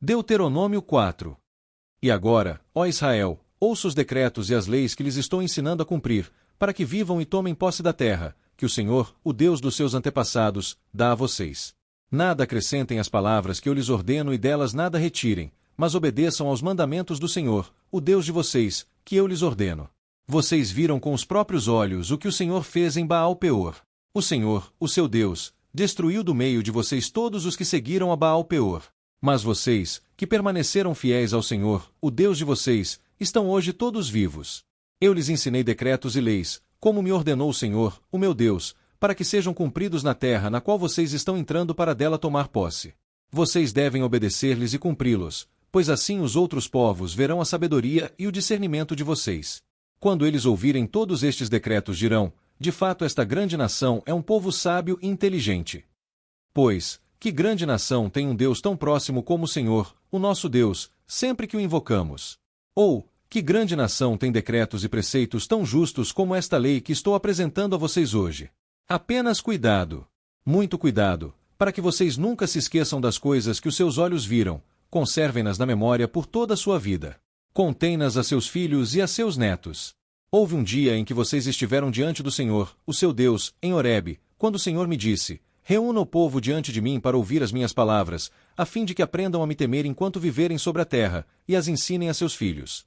Deuteronômio 4. E agora, ó Israel, ouça os decretos e as leis que lhes estou ensinando a cumprir, para que vivam e tomem posse da terra, que o Senhor, o Deus dos seus antepassados, dá a vocês. Nada acrescentem às palavras que eu lhes ordeno e delas nada retirem, mas obedeçam aos mandamentos do Senhor, o Deus de vocês, que eu lhes ordeno. Vocês viram com os próprios olhos o que o Senhor fez em Baal-Peor. O Senhor, o seu Deus, destruiu do meio de vocês todos os que seguiram a Baal-Peor. Mas vocês, que permaneceram fiéis ao Senhor, o Deus de vocês, estão hoje todos vivos. Eu lhes ensinei decretos e leis, como me ordenou o Senhor, o meu Deus, para que sejam cumpridos na terra na qual vocês estão entrando para dela tomar posse. Vocês devem obedecer-lhes e cumpri-los, pois assim os outros povos verão a sabedoria e o discernimento de vocês. Quando eles ouvirem todos estes decretos dirão, de fato esta grande nação é um povo sábio e inteligente. Pois, que grande nação tem um Deus tão próximo como o Senhor, o nosso Deus, sempre que o invocamos? Ou, que grande nação tem decretos e preceitos tão justos como esta lei que estou apresentando a vocês hoje? Apenas cuidado, muito cuidado, para que vocês nunca se esqueçam das coisas que os seus olhos viram, conservem-nas na memória por toda a sua vida. Contém-nas a seus filhos e a seus netos. Houve um dia em que vocês estiveram diante do Senhor, o seu Deus, em Horebe, quando o Senhor me disse, reúna o povo diante de mim para ouvir as minhas palavras, a fim de que aprendam a me temer enquanto viverem sobre a terra, e as ensinem a seus filhos.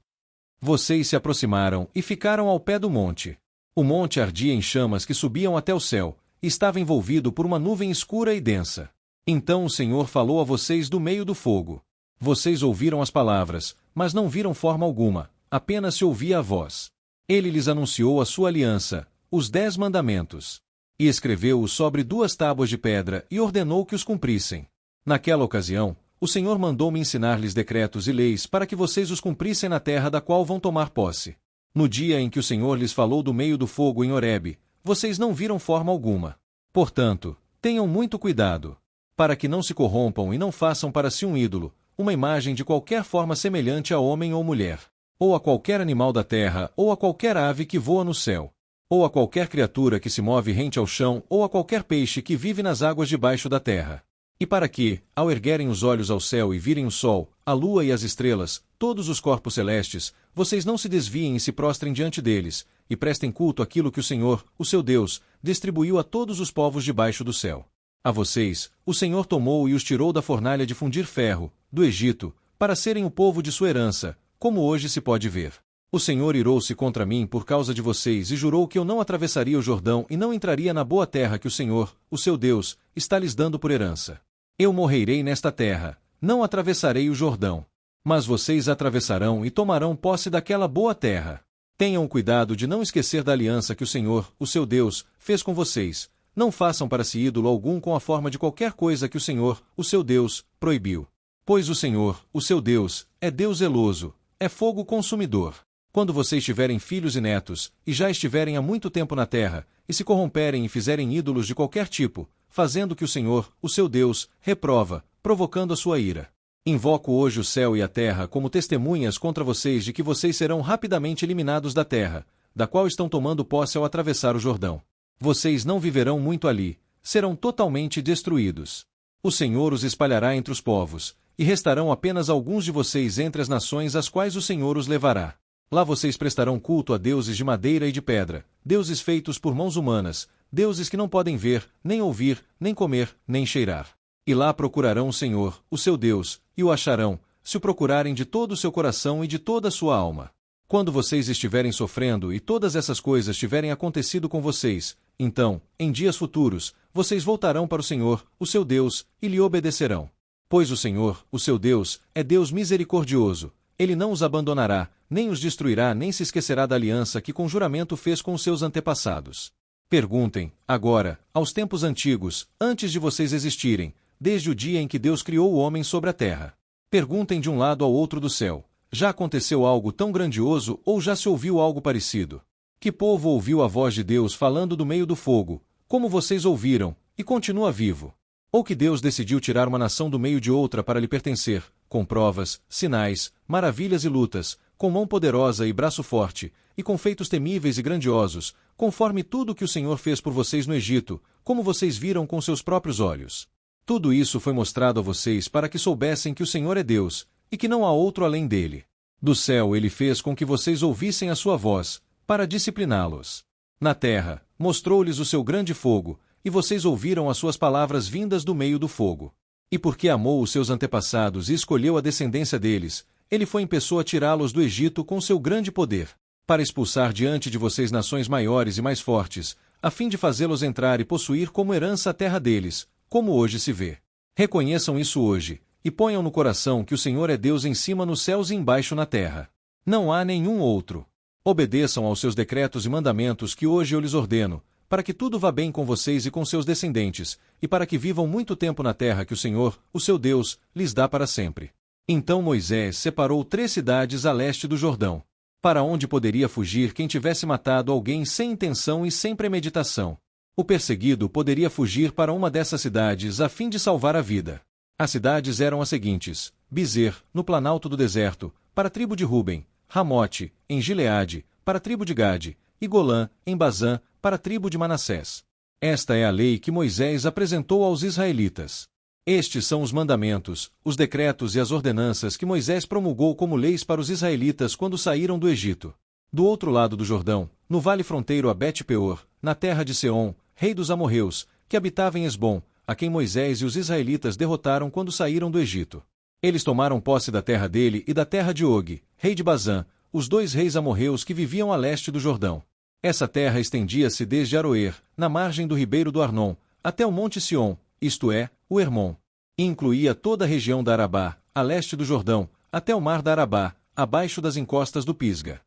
Vocês se aproximaram e ficaram ao pé do monte. O monte ardia em chamas que subiam até o céu, e estava envolvido por uma nuvem escura e densa. Então o Senhor falou a vocês do meio do fogo. Vocês ouviram as palavras, mas não viram forma alguma, apenas se ouvia a voz. Ele lhes anunciou a sua aliança, os 10 mandamentos. E escreveu-os sobre 2 tábuas de pedra e ordenou que os cumprissem. Naquela ocasião, o Senhor mandou-me ensinar-lhes decretos e leis para que vocês os cumprissem na terra da qual vão tomar posse. No dia em que o Senhor lhes falou do meio do fogo em Horebe, vocês não viram forma alguma. Portanto, tenham muito cuidado, para que não se corrompam e não façam para si um ídolo, uma imagem de qualquer forma semelhante a homem ou mulher, ou a qualquer animal da terra, ou a qualquer ave que voa no céu, ou a qualquer criatura que se move rente ao chão, ou a qualquer peixe que vive nas águas debaixo da terra. E para que, ao erguerem os olhos ao céu e virem o sol, a lua e as estrelas, todos os corpos celestes, vocês não se desviem e se prostrem diante deles, e prestem culto àquilo que o Senhor, o seu Deus, distribuiu a todos os povos debaixo do céu. A vocês, o Senhor tomou e os tirou da fornalha de fundir ferro, do Egito, para serem o povo de sua herança, como hoje se pode ver. O Senhor irou-se contra mim por causa de vocês e jurou que eu não atravessaria o Jordão e não entraria na boa terra que o Senhor, o seu Deus, está lhes dando por herança. Eu morrerei nesta terra, não atravessarei o Jordão. Mas vocês atravessarão e tomarão posse daquela boa terra. Tenham cuidado de não esquecer da aliança que o Senhor, o seu Deus, fez com vocês. Não façam para si ídolo algum com a forma de qualquer coisa que o Senhor, o seu Deus, proibiu. Pois o Senhor, o seu Deus, é Deus zeloso, é fogo consumidor. Quando vocês tiverem filhos e netos, e já estiverem há muito tempo na terra, e se corromperem e fizerem ídolos de qualquer tipo, fazendo que o Senhor, o seu Deus, reprova, provocando a sua ira. Invoco hoje o céu e a terra como testemunhas contra vocês de que vocês serão rapidamente eliminados da terra, da qual estão tomando posse ao atravessar o Jordão. Vocês não viverão muito ali, serão totalmente destruídos. O Senhor os espalhará entre os povos, e restarão apenas alguns de vocês entre as nações às quais o Senhor os levará. Lá vocês prestarão culto a deuses de madeira e de pedra, deuses feitos por mãos humanas, deuses que não podem ver, nem ouvir, nem comer, nem cheirar. E lá procurarão o Senhor, o seu Deus, e o acharão, se o procurarem de todo o seu coração e de toda a sua alma. Quando vocês estiverem sofrendo e todas essas coisas tiverem acontecido com vocês, então, em dias futuros, vocês voltarão para o Senhor, o seu Deus, e lhe obedecerão. Pois o Senhor, o seu Deus, é Deus misericordioso. Ele não os abandonará, nem os destruirá, nem se esquecerá da aliança que com juramento fez com os seus antepassados. Perguntem, agora, aos tempos antigos, antes de vocês existirem, desde o dia em que Deus criou o homem sobre a terra. Perguntem de um lado ao outro do céu, já aconteceu algo tão grandioso ou já se ouviu algo parecido? Que povo ouviu a voz de Deus falando do meio do fogo, como vocês ouviram, e continua vivo? Ou que Deus decidiu tirar uma nação do meio de outra para lhe pertencer, com provas, sinais, maravilhas e lutas, com mão poderosa e braço forte, e com feitos temíveis e grandiosos, conforme tudo que o Senhor fez por vocês no Egito, como vocês viram com seus próprios olhos? Tudo isso foi mostrado a vocês para que soubessem que o Senhor é Deus, e que não há outro além dele. Do céu ele fez com que vocês ouvissem a sua voz, para discipliná-los. Na terra, mostrou-lhes o seu grande fogo, e vocês ouviram as suas palavras vindas do meio do fogo. E porque amou os seus antepassados e escolheu a descendência deles, ele foi em pessoa tirá-los do Egito com seu grande poder, para expulsar diante de vocês nações maiores e mais fortes, a fim de fazê-los entrar e possuir como herança a terra deles, como hoje se vê. Reconheçam isso hoje, e ponham no coração que o Senhor é Deus em cima nos céus e embaixo na terra. Não há nenhum outro. Obedeçam aos seus decretos e mandamentos que hoje eu lhes ordeno, para que tudo vá bem com vocês e com seus descendentes, e para que vivam muito tempo na terra que o Senhor, o seu Deus, lhes dá para sempre. Então Moisés separou 3 cidades a leste do Jordão, para onde poderia fugir quem tivesse matado alguém sem intenção e sem premeditação. O perseguido poderia fugir para uma dessas cidades a fim de salvar a vida. As cidades eram as seguintes: Bizer, no planalto do deserto, para a tribo de Ruben; Ramote, em Gileade, para a tribo de Gade; e Golã, em Bazã, para a tribo de Manassés. Esta é a lei que Moisés apresentou aos israelitas. Estes são os mandamentos, os decretos e as ordenanças que Moisés promulgou como leis para os israelitas quando saíram do Egito. Do outro lado do Jordão, no vale fronteiro a Bet-peor, na terra de Seom, rei dos amorreus, que habitava em Esbom, a quem Moisés e os israelitas derrotaram quando saíram do Egito. Eles tomaram posse da terra dele e da terra de Og, rei de Bazã, os 2 reis amorreus que viviam a leste do Jordão. Essa terra estendia-se desde Aroer, na margem do ribeiro do Arnon, até o monte Sion, isto é, o Hermon. E incluía toda a região da Arabá, a leste do Jordão, até o mar da Arabá, abaixo das encostas do Pisga.